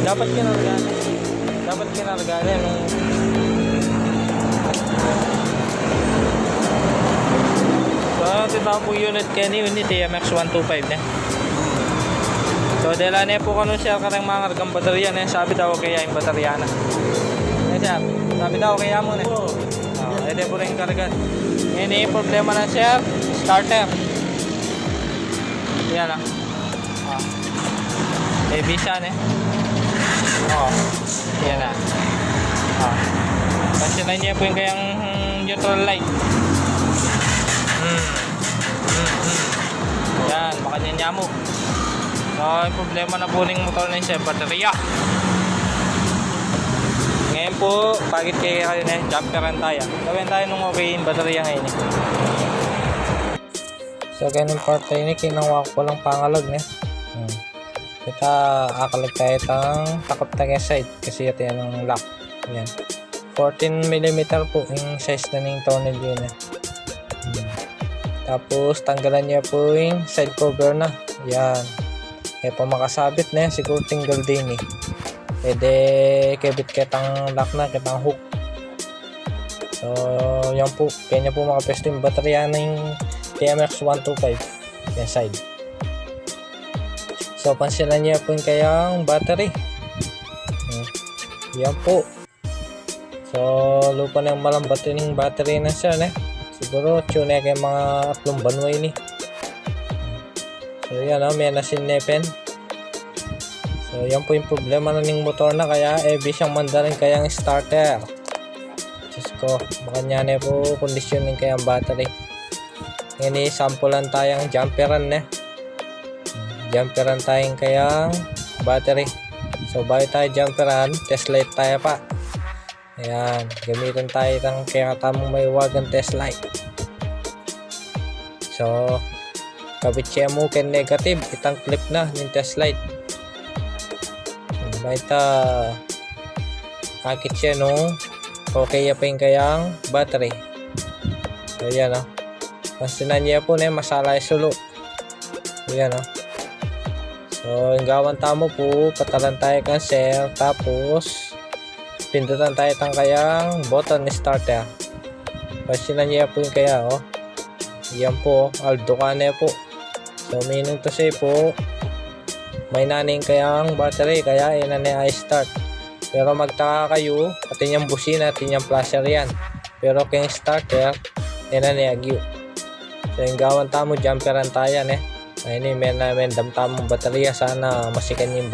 Dapat kinargana. Dapat kinargana nung so, tinatawag po unit kani unit TMX 125 na. So, dala na po kung siya karang mga kargang baterya na. Sabi daw kaya yung baterya na. Sir, sabi daw kaya mo na. Ede po rin kargan. Ngayon yung problema na sir, starter. Yan lang. Bisa na. Yan na. Kasi na niya po yung kayang neutral light. Yan, makanya mo. So, yung problema na po ng motor na siya, baterya. Ngayon po, pagit kayo na jumperan tayo. Gawin tayo nung okay yung baterya ngayon. So, ganun part tayo ni kinawa ko lang pangalag na. Kita akalag tayo itang takot tayo side kasi ito yan ang lock. Yan. 14mm po yung size na ng tunnel yun. Tapos, tanggalan niya po yung side cover na. Yan. Kaya pa makasabit na yan, siguro tinggal din eh. Pwede kebit kitang lock na, kitang hook. So, yan po. Kaya niya po makapesto yung baterya na yung TMX 125. Yan side. So, pansilan niya po yung kayang battery. Yan po. So, lupa na yung malambat yung battery na siya. Siguro, tune na kayo mga 3 banway ni. So, yan may nasinnepen. So, yan po yung problema na ng motor na. Kaya, siyang mandarin kayang starter. Diyos ko, baka niya na po kondisyon ng kayang battery. Ngayon, sampulan tayong jumperan jumperan tayong kayang battery. So, bago tayo jumperan, test light tayo pa. Ayan, gamitin tayo ng kaya tamang may wagang test light. So, kabit siya mo kay negative, itang clip na yung test light. Baita akit siya no, okay pa yung kayang battery. So, ayan pansinan niya po na masala yung sulo. Ayan So, yung gawan tamo po, patalan tayo cancel, tapos pindutan tayo tang kayang button starter. Pansinan niya po yung kaya yan po, aldo ka na po. So, meaning to say po, may naning kayang battery, kaya yan na i-start. Pero magtaka kayo, atin yung busina, atin yung flasher yan. Pero kayong starter, yan na i-agyo. So, yung gawan tamo, jumperan tayo Ayun may damtamong baterya, sana masikan yung